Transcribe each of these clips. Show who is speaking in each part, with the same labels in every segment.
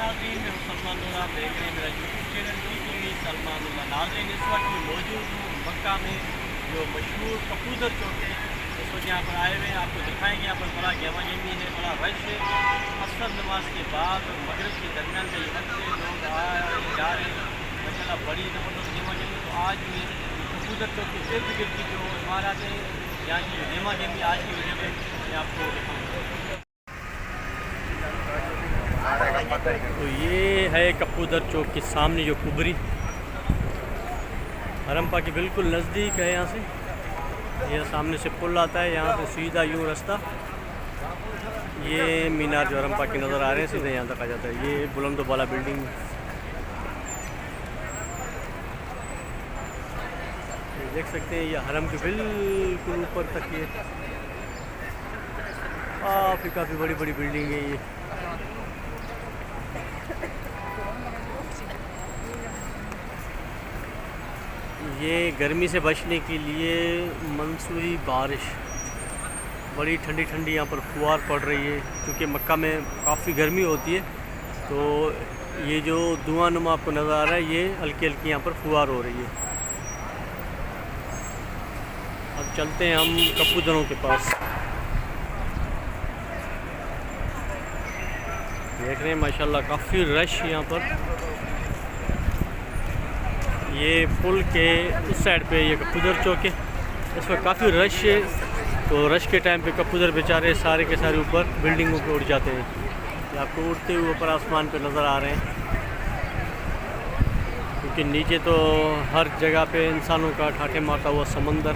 Speaker 1: नाज़रीन, मैं हूं सलमान नूर। आप देख रहे हैं मेरा यूट्यूब चैनल टीवी सलमान नूर। नाज़रीन, इस वक्त मैं मौजूद हूँ मक्का में, जो मशहूर कपूदर चौक है। इस वक्त यहाँ पर आए हुए हैं, आपको दिखाएंगे। यहाँ पर बड़ा गहमा गहमी है, बड़ा रश है। असर नमाज के बाद और मगरिब के दरमियान का ये वक्त है, लोग आ रहे जा रहे हैं माशाल्लाह, बड़ी ज़बरदस्त गहमा गहमी। तो आज मैं कपूदर चौक के इर्द गिर्द की जो इमारत है, यहाँ की जो गहमा गहमी आज की वीडियो में मैं आपको दिखाऊँगा। तो ये है कपूदर चौक के सामने जो कुबरी हरम्पा के बिल्कुल नज़दीक है। यहाँ से ये सामने से पुल आता है, यहाँ से सीधा यूँ रास्ता, ये मीनार जो हरम्पा के नज़र आ रहे हैं सीधे यहाँ तक आ जाता है। ये बुलंद वाला बिल्डिंग ये देख सकते हैं, ये हरम के बिल्कुल ऊपर तक ये काफ़ी बड़ी बड़ी बिल्डिंग है। ये गर्मी से बचने के लिए मंसूरी बारिश, बड़ी ठंडी ठंडी यहाँ पर फुहार पड़ रही है, क्योंकि मक्का में काफ़ी गर्मी होती है। तो ये जो धुआं नुमा आपको नज़र आ रहा है, ये हल्की हल्की यहाँ पर फुहार हो रही है। अब चलते हैं हम कपूदरों के पास। देख रहे हैं माशाल्लाह काफ़ी रश यहाँ पर। ये पुल के उस साइड पे ये कपूदर चौक है, इस पर काफ़ी रश है। तो रश के टाइम पे कपूदर बेचारे सारे के सारे ऊपर बिल्डिंगों पे उड़ जाते हैं। ये आपको उड़ते हुए ऊपर आसमान पे नज़र आ रहे हैं, क्योंकि नीचे तो हर जगह पे इंसानों का ठाठे मारता हुआ समंदर।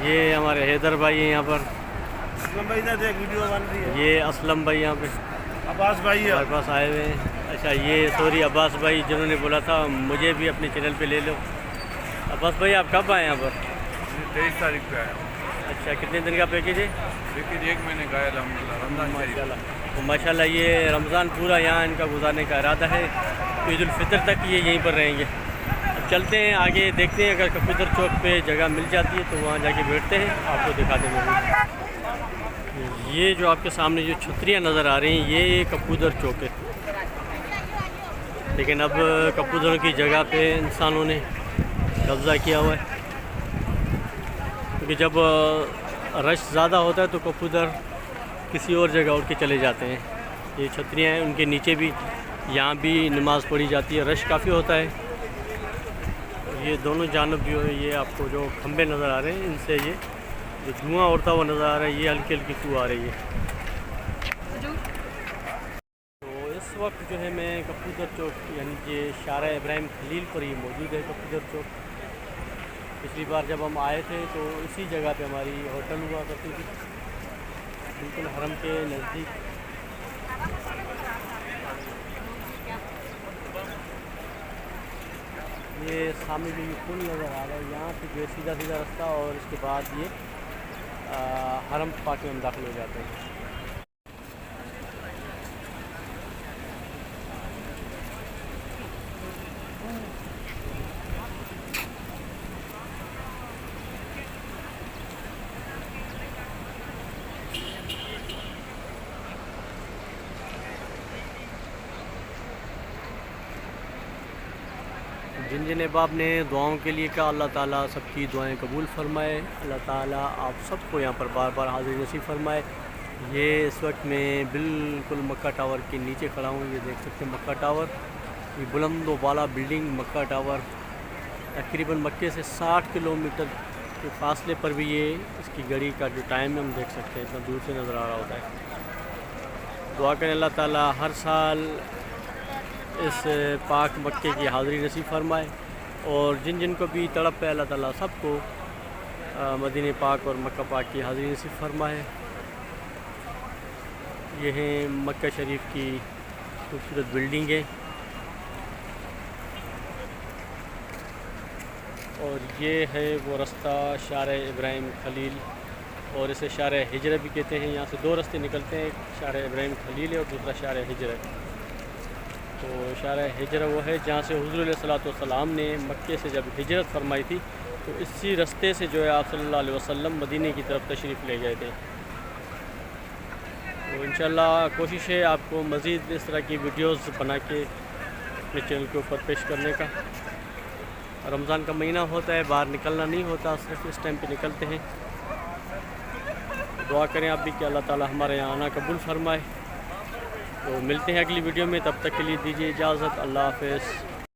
Speaker 1: ये हमारे हैदर भाई हैं यहाँ पर, ये असलम भाई यहाँ पे, अब्बास भाई हमारे पास आए हुए हैं। अच्छा, ये सॉरी अब्बास भाई जिन्होंने बोला था मुझे भी अपने चैनल पे ले लो। अब्बास भाई आप कब आए यहाँ पर?
Speaker 2: 23 तारीख पे आया।
Speaker 1: अच्छा, कितने दिन का पैकेज है?
Speaker 2: पैकेज 1 महीने का है रमज़ान
Speaker 1: माशाल्लाह। तो माशाल्लाह ये रमज़ान पूरा यहाँ इनका गुजारने का इरादा है, तो ईद उल फितर तक ये यहीं पर रहेंगे। अब चलते हैं आगे, देखते हैं अगर कपूदर चौक पे जगह मिल जाती है तो वहाँ जाके बैठते हैं, आपको दिखा देंगे। ये जो आपके सामने जो छतरियाँ नज़र आ रही हैं, ये कपूदर चौक है। लेकिन अब कपूदरों की जगह पे इंसानों ने कब्ज़ा किया हुआ है, क्योंकि जब रश ज़्यादा होता है तो कपूदर किसी और जगह उठ के चले जाते हैं। ये छतरियाँ हैं, उनके नीचे भी यहाँ भी नमाज़ पढ़ी जाती है। रश काफ़ी होता है। ये दोनों जानब जो है, ये आपको जो खंबे नज़र आ रहे हैं, इनसे ये जो धुआं उड़ता हुआ नज़र आ रहा है, ये हल्की हल्की फू आ रही है। इस वक्त जो है मैं कपूदर चौक यानी कि शारा इब्राहिम खलील पर ही मौजूद है। कपूदर चौक पिछली बार जब हम आए थे तो इसी जगह पे हमारी होटल हुआ करती थी, बिल्कुल हरम के नज़दीक। ये सामने जो ये पुल नज़र आ रहा है, यहाँ से जो सीधा सीधा रास्ता, और इसके बाद ये हरम पाक में हम दाखिल हो जाते हैं। जिन जिन अहबाब ने दुआओं के लिए कहा, अल्लाह ताला सबकी दुआएं कबूल फ़रमाए। अल्लाह ताला आप सबको यहाँ पर बार बार हाज़िर नसीब फ़रमाए। ये इस वक्त मैं बिल्कुल मक्का टावर के नीचे खड़ा हूँ। ये देख सकते हैं मक्का टावर, ये बुलंद वाला बिल्डिंग मक्का टावर। तकरीबन मक्के से 60 किलोमीटर के फासले पर भी ये इसकी घड़ी का जो टाइम है हम देख सकते हैं, इतना दूर से नज़र आ रहा होता है। दुआ करें अल्लाह ताला हर साल इस पाक मक्के की हाज़िरी नसीब फरमाए, और जिन जिन को भी तड़प है अल्लाह ताला सबको मदीने पाक और मक्का पाक की हाज़िरी नसीब फरमाए। ये है मक्का शरीफ की खूबसूरत बिल्डिंग है, और ये है वो रास्ता शारा इब्राहिम खलील, और इसे शारा हिजरा भी कहते हैं। यहाँ से दो रास्ते निकलते हैं, एक शारा इब्राहिम खलील है और दूसरा शारा हिजरा है। तो शारा हिजरा वो है जहाँ से हुज़ूर अलैहिस्सलातु वस्सलाम ने मक्के से जब हिजरत फरमाई थी, तो इसी रास्ते से जो है आप सल्लल्लाहु अलैहि वसल्लम मदीने की तरफ तशरीफ़ ले गए थे। तो तो इंशाल्लाह कोशिश है आपको मज़ीद इस तरह की वीडियोस बना के अपने चैनल के ऊपर पेश करने का। रमज़ान का महीना होता है, बाहर निकलना नहीं होता, सिर्फ इस टाइम पे निकलते हैं। दुआ करें आप भी कि अल्लाह ताला हमारे यहाँ आना कबूल फरमाए। तो मिलते हैं अगली वीडियो में, तब तक के लिए दीजिए इजाज़त। अल्लाह हाफ़िज़।